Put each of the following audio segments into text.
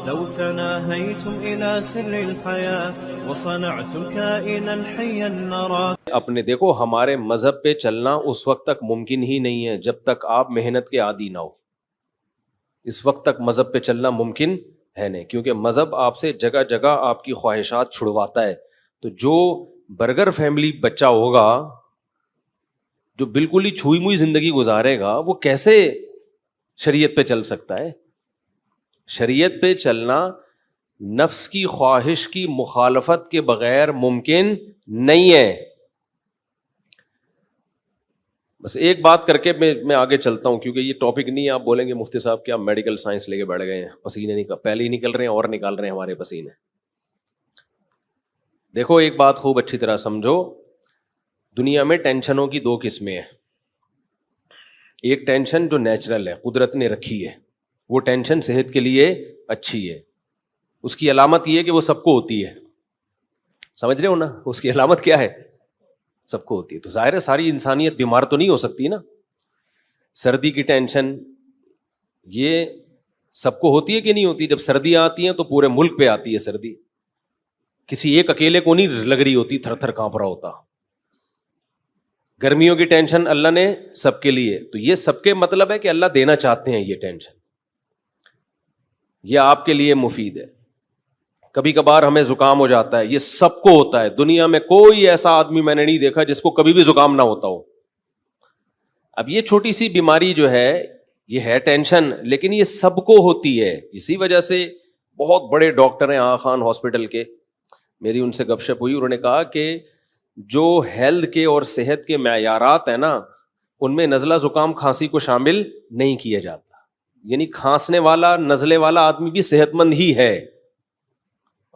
لو تناهيتم إلى سر الحياة وصنعتم كائنا حيا نرى. اپنے دیکھو ہمارے مذہب پہ چلنا اس وقت تک ممکن ہی نہیں ہے جب تک آپ محنت کے عادی نہ ہو. اس وقت تک مذہب پہ چلنا ممکن ہے نہیں, کیونکہ مذہب آپ سے جگہ جگہ آپ کی خواہشات چھڑواتا ہے. تو جو برگر فیملی بچہ ہوگا جو بالکل ہی چھوئی موئی زندگی گزارے گا, وہ کیسے شریعت پہ چل سکتا ہے؟ شریعت پہ چلنا نفس کی خواہش کی مخالفت کے بغیر ممکن نہیں ہے. بس ایک بات کر کے میں آگے چلتا ہوں, کیونکہ یہ ٹاپک نہیں ہے. آپ بولیں گے مفتی صاحب کیا میڈیکل سائنس لے کے بیٹھ گئے ہیں, پسینے پہلے ہی نکل رہے ہیں اور نکال رہے ہیں ہمارے پسینے. دیکھو ایک بات خوب اچھی طرح سمجھو, دنیا میں ٹینشنوں کی دو قسمیں ہیں. ایک ٹینشن جو نیچرل ہے, قدرت نے رکھی ہے, وہ ٹینشن صحت کے لیے اچھی ہے. اس کی علامت یہ ہے کہ وہ سب کو ہوتی ہے. سمجھ رہے ہو نا, اس کی علامت کیا ہے؟ سب کو ہوتی ہے. تو ظاہر ہے ساری انسانیت بیمار تو نہیں ہو سکتی نا. سردی کی ٹینشن یہ سب کو ہوتی ہے کہ نہیں ہوتی؟ جب سردیاں آتی ہیں تو پورے ملک پہ آتی ہے سردی, کسی ایک اکیلے کو نہیں لگ رہی ہوتی, تھر تھر کانپ رہا ہوتا. گرمیوں کی ٹینشن اللہ نے سب کے لیے, تو یہ سب کے مطلب ہے کہ اللہ دینا چاہتے ہیں یہ ٹینشن, یہ آپ کے لیے مفید ہے. کبھی کبھار ہمیں زکام ہو جاتا ہے, یہ سب کو ہوتا ہے. دنیا میں کوئی ایسا آدمی میں نے نہیں دیکھا جس کو کبھی بھی زکام نہ ہوتا ہو. اب یہ چھوٹی سی بیماری جو ہے یہ ہے ٹینشن, لیکن یہ سب کو ہوتی ہے. اسی وجہ سے بہت بڑے ڈاکٹر ہیں آغا خان ہاسپٹل کے, میری ان سے گپ شپ ہوئی, انہوں نے کہا کہ جو ہیلتھ کے اور صحت کے معیارات ہیں نا, ان میں نزلہ زکام کھانسی کو شامل نہیں کیا جاتا. یعنی کھانسنے والا نزلے والا آدمی بھی صحت مند ہی ہے.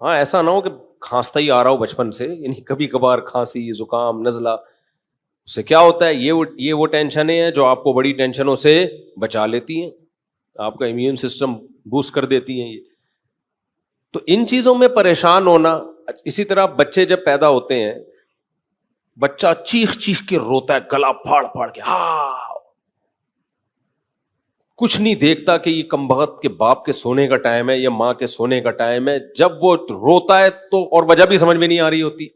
ہاں ایسا نہ ہو کہ کھانستا ہی آ رہا ہو بچپن سے, یعنی کبھی کبھار کھانسی زکام نزلہ, اس سے کیا ہوتا ہے, یہ وہ ٹینشنیں ہیں جو آپ کو بڑی ٹینشنوں سے بچا لیتی ہیں, آپ کا امیون سسٹم بوسٹ کر دیتی ہیں یہ. تو ان چیزوں میں پریشان ہونا. اسی طرح بچے جب پیدا ہوتے ہیں, بچہ چیخ چیخ کے روتا ہے, گلا پھاڑ پھاڑ کے, ہاں کچھ نہیں دیکھتا کہ یہ کمبخت کے باپ کے سونے کا ٹائم ہے یا ماں کے سونے کا ٹائم ہے. جب وہ روتا ہے تو, اور وجہ بھی سمجھ میں نہیں آ رہی ہوتی,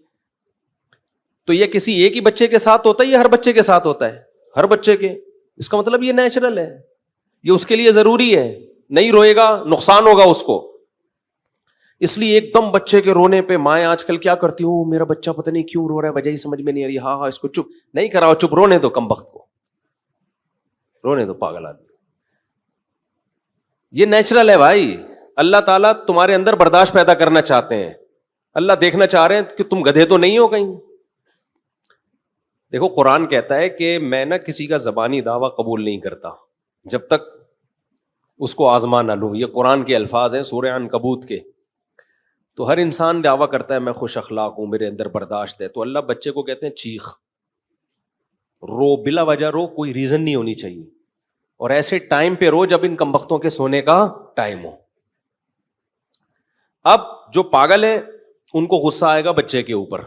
تو یہ کسی ایک ہی بچے کے ساتھ ہوتا ہے یا ہر بچے کے ساتھ ہوتا ہے؟ ہر بچے کے. اس کا مطلب یہ نیچرل ہے, یہ اس کے لیے ضروری ہے. نہیں روئے گا نقصان ہوگا اس کو. اس لیے ایک دم بچے کے رونے پہ مائیں آج کل کیا کرتی ہوں, میرا بچہ پتہ نہیں کیوں رو رہا ہے, وجہ ہی سمجھ میں نہیں آ رہی, ہاں اس کو چپ نہیں کراؤ, چپ رونے دو کمبخت کو, رونے دو پاگل آدمی. یہ نیچرل ہے بھائی. اللہ تعالیٰ تمہارے اندر برداشت پیدا کرنا چاہتے ہیں. اللہ دیکھنا چاہ رہے ہیں کہ تم گدھے تو نہیں ہو کہیں. دیکھو قرآن کہتا ہے کہ میں نہ کسی کا زبانی دعویٰ قبول نہیں کرتا جب تک اس کو آزما نہ لوں. یہ قرآن کے الفاظ ہیں سورہ عنکبوت کے. تو ہر انسان دعویٰ کرتا ہے میں خوش اخلاق ہوں, میرے اندر برداشت ہے. تو اللہ بچے کو کہتے ہیں چیخ, رو, بلا وجہ رو, کوئی ریزن نہیں ہونی چاہیے, اور ایسے ٹائم پہ رو جب ان کمبختوں کے سونے کا ٹائم ہو. اب جو پاگل ہے ان کو غصہ آئے گا بچے کے اوپر,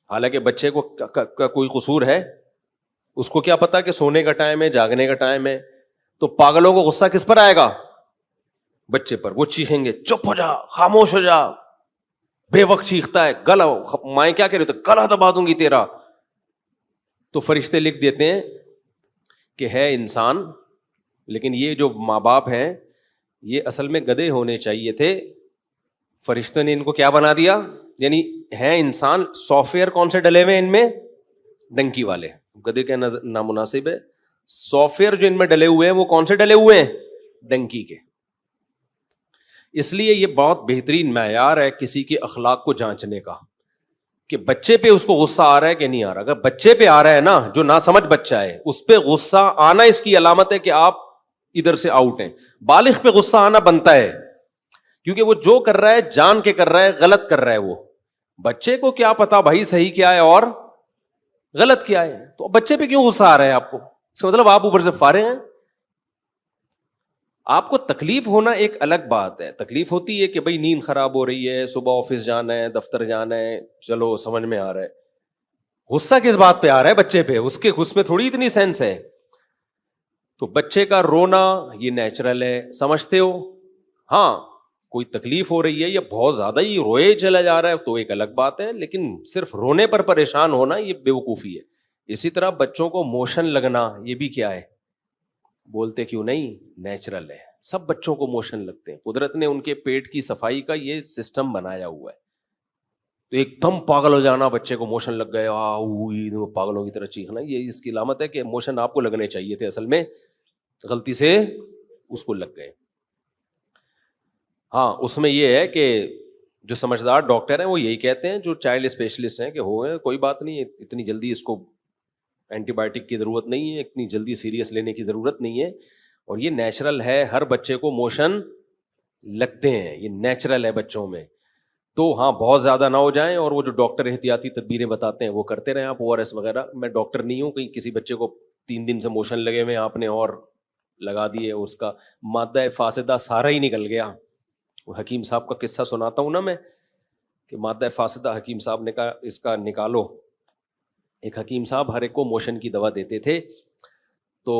حالانکہ بچے کو کوئی قصور ہے, اس کو کیا پتا کہ سونے کا ٹائم ہے, جاگنے کا ٹائم ہے. تو پاگلوں کو غصہ کس پر آئے گا؟ بچے پر. وہ چیخیں گے چپ ہو جا, خاموش ہو جا, بے وقت چیختا ہے, گلا, مائیں کیا کہہ رہے تو گلا دبا دوں گی تیرا. تو فرشتے لکھ دیتے ہیں کہ ہے انسان, لیکن یہ جو ماں باپ ہیں یہ اصل میں گدھے ہونے چاہیے تھے. فرشتوں نے ان کو کیا بنا دیا, یعنی ہے انسان, سافٹ ویئر کون سے ڈلے ہوئے ان میں؟ ڈنکی والے. گدھے کا نامناسب ہے. سافٹ ویئر جو ان میں ڈلے ہوئے ہیں وہ کون سے ڈلے ہوئے ہیں؟ ڈنکی کے. اس لیے یہ بہت بہترین معیار ہے کسی کے اخلاق کو جانچنے کا کہ بچے پہ اس کو غصہ آ رہا ہے کہ نہیں آ رہا. اگر بچے پہ آ رہا ہے نا, جو ناسمجھ بچہ ہے, اس پہ غصہ آنا اس کی علامت ہے کہ آپ ادھر سے آؤٹ ہیں. بالغ پہ غصہ آنا بنتا ہے, کیونکہ وہ جو کر رہا ہے جان کے کر رہا ہے, غلط کر رہا ہے. وہ بچے کو کیا پتا بھائی صحیح کیا ہے اور غلط کیا ہے. تو بچے پہ کیوں غصہ آ رہا ہے آپ کو؟ اس کا مطلب آپ اوپر سے فارغ ہیں. آپ کو تکلیف ہونا ایک الگ بات ہے. تکلیف ہوتی ہے کہ بھائی نیند خراب ہو رہی ہے, صبح آفس جانا ہے, دفتر جانا ہے, چلو سمجھ میں آ رہا ہے. غصہ کس بات پہ آ رہا ہے؟ بچے پہ. اس میں تھوڑی اتنی سینس ہے. تو بچے کا رونا یہ نیچرل ہے, سمجھتے ہو؟ ہاں کوئی تکلیف ہو رہی ہے یا بہت زیادہ ہی روئے چلا جا رہا ہے تو ایک الگ بات ہے, لیکن صرف رونے پر پریشان ہونا یہ بیوقوفی ہے. اسی طرح بچوں کو موشن لگنا یہ بھی کیا ہے, بولتے کیوں نہیں, نیچرل ہے. سب بچوں کو موشن لگتے ہیں, قدرت نے ان کے پیٹ کی صفائی کا یہ سسٹم بنایا ہوا ہے. تو ایک دم پاگل ہو جانا, بچے کو موشن لگ گئے پاگلوں کی طرح چیخنا, یہ اس کی علامت ہے کہ موشن آپ کو لگنے چاہیے تھے, اصل میں غلطی سے اس کو لگ گئے. ہاں اس میں یہ ہے کہ جو سمجھدار ڈاکٹر ہیں وہ یہی کہتے ہیں, جو چائلڈ اسپیشلسٹ ہیں, کہ ہوئے کوئی بات نہیں, اتنی جلدی اس کو اینٹی بایوٹک کی ضرورت نہیں ہے, اتنی جلدی سیریس لینے کی ضرورت نہیں ہے, اور یہ نیچرل ہے, ہر بچے کو موشن لگتے ہیں, یہ نیچرل ہے بچوں میں. تو ہاں بہت زیادہ نہ ہو جائیں, اور وہ جو ڈاکٹر احتیاطی تدبیریں بتاتے ہیں وہ کرتے رہیں آپ, ORS وغیرہ. میں ڈاکٹر نہیں ہوں, کہیں کسی بچے کو 3 دن سے موشن لگے ہوئے آپ نے اور لگا دیے, اس کا مادہ فاسدہ سارا ہی نکل گیا. وہ حکیم صاحب کا قصہ سناتا ہوں نا میں, کہ مادہ فاسدہ حکیم صاحب نے کہا اس کا نکالو. ایک حکیم صاحب ہر ایک کو موشن کی دوا دیتے تھے, تو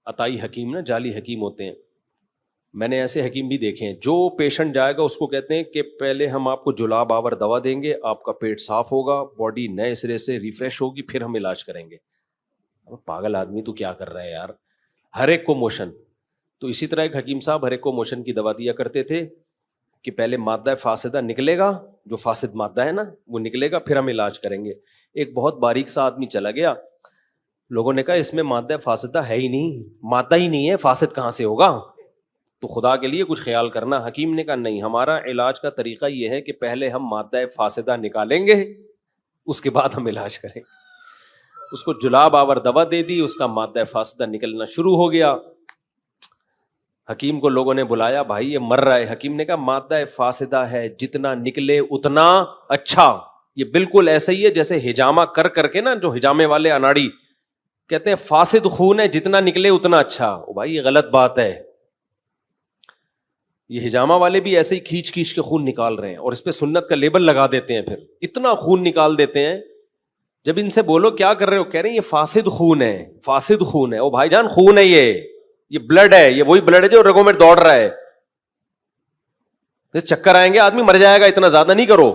عطائی حکیم نا, جعلی حکیم ہوتے ہیں. میں نے ایسے حکیم بھی دیکھے ہیں, جو پیشنٹ جائے گا اس کو کہتے ہیں کہ پہلے ہم آپ کو جلاب آور دوا دیں گے, آپ کا پیٹ صاف ہوگا, باڈی نئے سرے سے ریفریش ہوگی, پھر ہم علاج کریں گے. پاگل آدمی تو کیا کر رہا ہے یار, ہر ایک کو موشن. تو اسی طرح ایک حکیم صاحب ہر ایک کو موشن کی دوا دیا کرتے تھے, کہ پہلے مادہ فاسدہ نکلے گا, جو فاسد مادہ ہے نا وہ نکلے گا, پھر ہم علاج کریں گے. ایک بہت باریک سا آدمی چلا گیا, لوگوں نے کہا اس میں مادہ فاسدہ ہے ہی نہیں, مادہ ہی نہیں ہے, فاسد کہاں سے ہوگا, تو خدا کے لیے کچھ خیال کرنا. حکیم نے کہا نہیں, ہمارا علاج کا طریقہ یہ ہے کہ پہلے ہم مادہ فاسدہ نکالیں گے, اس کے بعد ہم علاج کریں. اس کو جلاب آور دوا دے دی, اس کا مادہ فاسدہ نکلنا شروع ہو گیا. حکیم کو لوگوں نے بلایا, بھائی یہ مر رہا ہے. حکیم نے کہا مادہ فاسدہ ہے, جتنا نکلے اتنا اچھا. یہ بالکل ایسا ہی ہے جیسے ہجامہ کر کے نا, جو ہجامے والے اناڑی کہتے ہیں فاسد خون ہے, جتنا نکلے اتنا اچھا. بھائی یہ غلط بات ہے, یہ ہجامہ والے بھی ایسے ہی کھینچ کے خون نکال رہے ہیں, اور اس پہ سنت کا لیبل لگا دیتے ہیں, پھر اتنا خون نکال دیتے ہیں. جب ان سے بولو کیا کر رہے ہو, کہہ رہے ہیں یہ فاسد خون ہے, فاسد خون ہے. او بھائی جان خون ہے, یہ بلڈ ہے, یہ وہی بلڈ ہے جو رگوں میں دوڑ رہا ہے. پھر چکر آئیں گے, آدمی مر جائے گا, اتنا زیادہ نہیں کرو.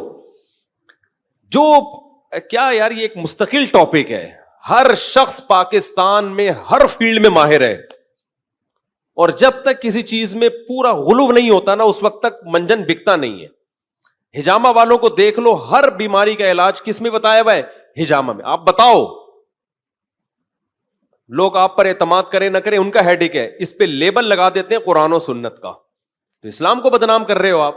جو کیا یار, یہ ایک مستقل ٹاپک ہے. ہر شخص پاکستان میں ہر فیلڈ میں ماہر ہے, اور جب تک کسی چیز میں پورا غلو نہیں ہوتا نا, اس وقت تک منجن بکتا نہیں ہے. ہجامہ والوں کو دیکھ لو, ہر بیماری کا علاج کس میں بتایا ہوا ہے, ہجامہ میں. آپ بتاؤ, لوگ آپ پر اعتماد کریں نہ کریں ان کا ہیڈک ہے, اس پہ لیبل لگا دیتے ہیں قرآن و سنت کا. تو اسلام کو بدنام کر رہے ہو آپ.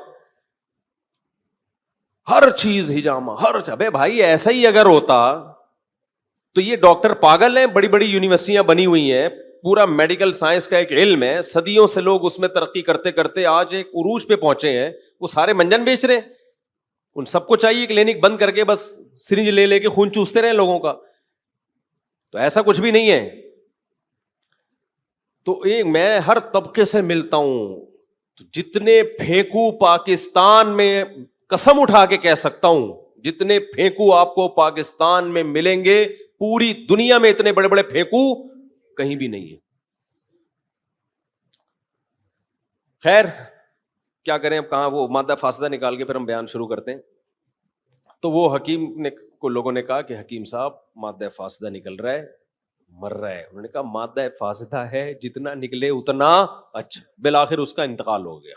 ہر چیز ہجامہ, ہر ابے بھائی ایسا ہی اگر ہوتا تو یہ ڈاکٹر پاگل ہیں. بڑی بڑی یونیورسٹیاں بنی ہوئی ہیں, پورا میڈیکل سائنس کا ایک علم ہے, صدیوں سے لوگ اس میں ترقی کرتے کرتے آج ایک عروج پہ پہنچے ہیں. وہ سارے منجن بیچ رہے ہیں. ان سب کو چاہیے کلینک بند کر کے بس سرنج لے کے خون چوستے رہے لوگوں کا. تو ایسا کچھ بھی نہیں ہے. تو میں ہر طبقے سے ملتا ہوں, جتنے پھینکو پاکستان میں, قسم اٹھا کے کہہ سکتا ہوں, جتنے پھینکو آپ کو پاکستان میں ملیں گے, پوری دنیا میں اتنے بڑے بڑے پھینکو کہیں بھی نہیں ہے. خیر کیا کریں اب, کہاں وہ مادہ فاسدہ نکال کے پھر ہم بیان شروع کرتے ہیں. تو وہ حکیم نے کو لوگوں نے کہا کہ حکیم صاحب مادہ فاسدہ نکل رہا ہے, مر رہا ہے. انہوں نے کہا مادہ فاسدہ ہے, جتنا نکلے اتنا اچھا. بالآخر اس کا انتقال ہو گیا,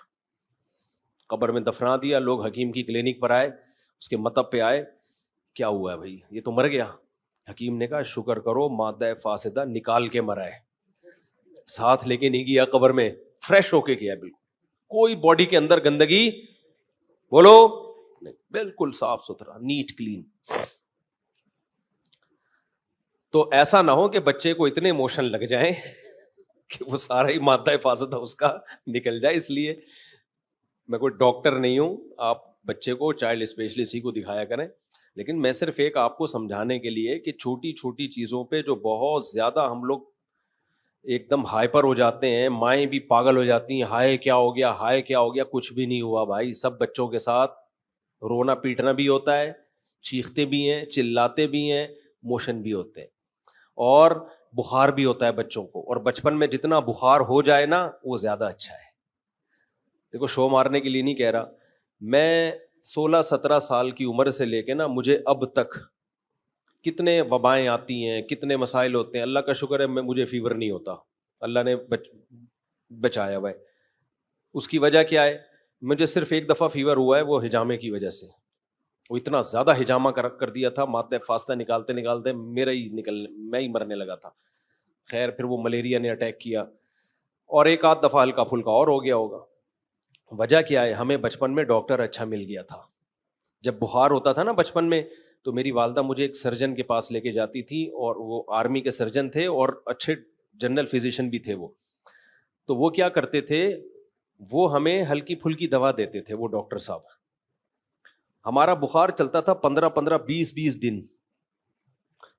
قبر میں دفنا دیا. لوگ حکیم کی کلینک پر آئے, اس کے مطب پہ آئے, کیا ہوا ہے بھائی, یہ تو مر گیا. حکیم نے کہا شکر کرو مادہ فاسدہ نکال کے مرا ہے, ساتھ لے کے نہیں گیا قبر میں, فریش ہو کے گیا. بالکل کوئی باڈی کے اندر گندگی بولو نہیں, بالکل صاف ستھرا, نیٹ کلین. تو ایسا نہ ہو کہ بچے کو اتنے ایموشن لگ جائیں کہ وہ سارا ہی مادہ فاسدہ اس کا نکل جائے. اس لیے میں کوئی ڈاکٹر نہیں ہوں, آپ بچے کو چائلڈ اسپیشلسٹ ہی کو دکھایا کریں. لیکن میں صرف ایک آپ کو سمجھانے کے لیے کہ چھوٹی چھوٹی چیزوں پہ جو بہت زیادہ ہم لوگ ایک دم ہائپر ہو جاتے ہیں, مائیں بھی پاگل ہو جاتی ہیں, ہائے کیا ہو گیا, ہائے کیا ہو گیا. کچھ بھی نہیں ہوا بھائی, سب بچوں کے ساتھ رونا پیٹنا بھی ہوتا ہے, چیختے بھی ہیں, چلاتے بھی ہیں, موشن بھی ہوتے ہیں, اور بخار بھی ہوتا ہے بچوں کو. اور بچپن میں جتنا بخار ہو جائے نا وہ زیادہ اچھا ہے. دیکھو شو مارنے کے لیے نہیں کہہ رہا، میں 16-17 سال کی عمر سے لے کے نا مجھے اب تک کتنے وبائیں آتی ہیں، کتنے مسائل ہوتے ہیں، اللہ کا شکر ہے مجھے فیور نہیں ہوتا، اللہ نے بچایا ہوا ہے۔ اس کی وجہ کیا ہے؟ مجھے صرف ایک دفعہ فیور ہوا ہے، وہ ہجامے کی وجہ سے، وہ اتنا زیادہ ہجامہ کر دیا تھا، مادہ فاستہ نکالتے نکالتے میں ہی مرنے لگا تھا۔ خیر پھر وہ ملیریا نے اٹیک کیا، اور ایک آدھ دفعہ ہلکا پھلکا اور ہو گیا ہوگا۔ وجہ کیا ہے؟ ہمیں بچپن میں ڈاکٹر اچھا مل گیا تھا۔ جب بخار ہوتا تھا نا بچپن میں، تو میری والدہ مجھے ایک سرجن کے پاس لے کے جاتی تھی، اور وہ آرمی کے سرجن تھے اور اچھے جنرل فزیشین بھی تھے وہ۔ تو وہ کیا کرتے تھے، وہ ہمیں ہلکی پھلکی دوا دیتے تھے وہ ڈاکٹر صاحب۔ ہمارا بخار چلتا تھا 15-20 دن،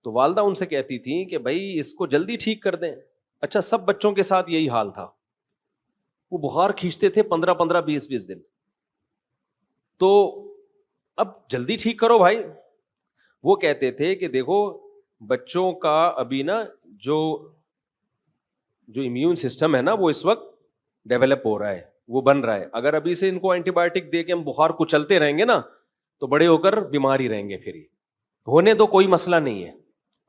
تو والدہ ان سے کہتی تھی کہ بھائی اس کو جلدی ٹھیک کر دیں۔ اچھا سب بچوں کے ساتھ یہی حال تھا، وہ بخار کھینچتے تھے 15-20 دن، تو اب جلدی ٹھیک کرو بھائی۔ وہ کہتے تھے کہ دیکھو بچوں کا ابھی نا جو امیون سسٹم ہے نا وہ اس وقت ڈیولپ ہو رہا ہے، وہ بن رہا ہے، اگر ابھی سے ان کو اینٹی بایوٹک دے کے ہم بخار کو چلتے رہیں گے نا تو بڑے ہو کر بیمار ہی رہیں گے، پھر ہونے تو کوئی مسئلہ نہیں ہے،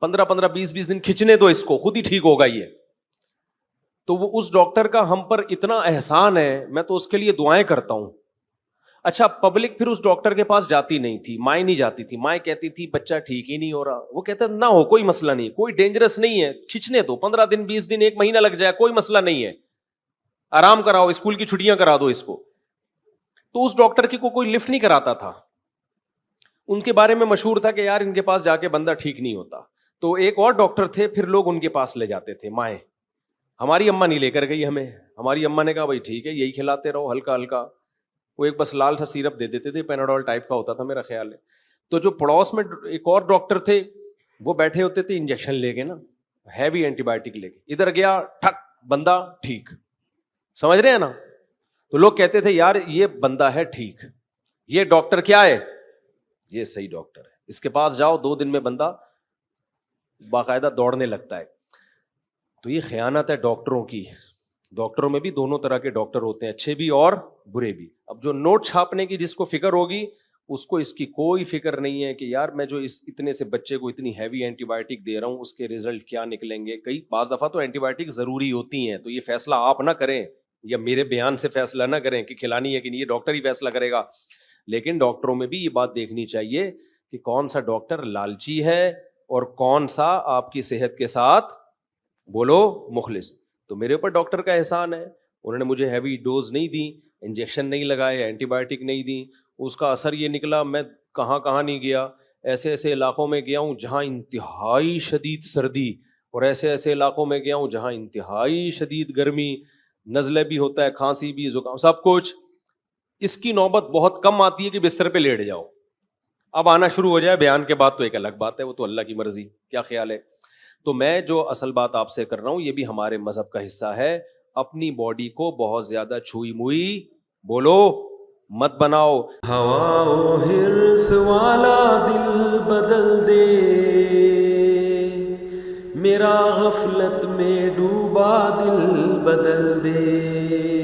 15-20 دن کھینچنے دو اس کو، خود ہی ٹھیک ہوگا یہ۔ تو وہ اس ڈاکٹر کا ہم پر اتنا احسان ہے، میں تو اس کے لیے دعائیں کرتا ہوں۔ اچھا پبلک پھر اس ڈاکٹر کے پاس جاتی نہیں تھی، مائیں نہیں جاتی تھی، مائیں کہتی تھی بچہ ٹھیک ہی نہیں ہو رہا، وہ کہتا نہ ہو کوئی مسئلہ نہیں، کوئی ڈینجرس نہیں ہے، کھینچنے دو، 15 دن 20 دن 1 مہینہ لگ جائے کوئی مسئلہ نہیں ہے، آرام کراؤ، اسکول کی چھٹیاں کرا دو اس کو۔ تو اس ڈاکٹر کی کوئی لفٹ نہیں کراتا تھا، ان کے بارے میں مشہور تھا کہ یار ان کے پاس جا کے بندہ ٹھیک نہیں ہوتا۔ تو ایک اور ڈاکٹر تھے، پھر لوگ ان کے پاس لے جاتے تھے مائیں۔ ہماری اماں نہیں لے کر گئی ہمیں، ہماری اماں نے کہا بھائی ٹھیک ہے یہی کھلاتے رہو ہلکا ہلکا، وہ ایک بس لال سا سیرپ دے دیتے تھے، پیناڈول ٹائپ کا ہوتا تھا میرا خیال ہے۔ تو جو پڑوس میں ایک اور ڈاکٹر تھے، وہ بیٹھے ہوتے تھے انجیکشن لے کے نا، ہیوی اینٹی بایوٹک لے کے، ادھر گیا ٹھک بندہ ٹھیک، سمجھ رہے ہیں نا؟ تو لوگ کہتے تھے یار یہ بندہ ہے ٹھیک، یہ ڈاکٹر کیا ہے، یہ صحیح ڈاکٹر ہے، اس کے پاس جاؤ 2 دن میں بندہ باقاعدہ دوڑنے لگتا ہے۔ تو یہ خیانت ہے ڈاکٹروں کی۔ ڈاکٹروں میں بھی دونوں طرح کے ڈاکٹر ہوتے ہیں، اچھے بھی اور برے بھی۔ اب جو نوٹ چھاپنے کی جس کو فکر ہوگی، اس کو اس کی کوئی فکر نہیں ہے کہ یار میں جو اس اتنے سے بچے کو اتنی ہیوی اینٹی بایوٹک دے رہا ہوں اس کے ریزلٹ کیا نکلیں گے۔ کئی بعض دفعہ تو اینٹی بایوٹک ضروری ہوتی ہیں، تو یہ فیصلہ آپ نہ کریں یا میرے بیان سے فیصلہ نہ کریں کہ کھلانی ہے کہ نہیں، یہ ڈاکٹر ہی فیصلہ کرے گا۔ لیکن ڈاکٹروں میں بھی یہ بات دیکھنی چاہیے کہ کون سا ڈاکٹر لالچی ہے اور کون سا آپ کی صحت کے ساتھ بولو مخلص۔ تو میرے اوپر ڈاکٹر کا احسان ہے، انہوں نے مجھے ہیوی ڈوز نہیں دی، انجیکشن نہیں لگائے، اینٹی بایوٹک نہیں دی، اس کا اثر یہ نکلا میں کہاں کہاں نہیں گیا، ایسے ایسے علاقوں میں گیا ہوں جہاں انتہائی شدید سردی، اور ایسے ایسے علاقوں میں گیا ہوں جہاں انتہائی شدید گرمی، نزلے بھی ہوتا ہے، کھانسی بھی، زکام، سب کچھ۔ اس کی نوبت بہت کم آتی ہے کہ بستر پہ لیٹ جاؤ، اب آنا شروع ہو جائے بیان کے بعد تو ایک الگ بات ہے، وہ تو اللہ کی مرضی، کیا خیال ہے؟ تو میں جو اصل بات آپ سے کر رہا ہوں یہ بھی ہمارے مذہب کا حصہ ہے، اپنی باڈی کو بہت زیادہ چھوئی موئی بولو مت بناؤ۔ ہوا و حرص والا دل بدل دے، میرا غفلت میں ڈوبا دل بدل دے۔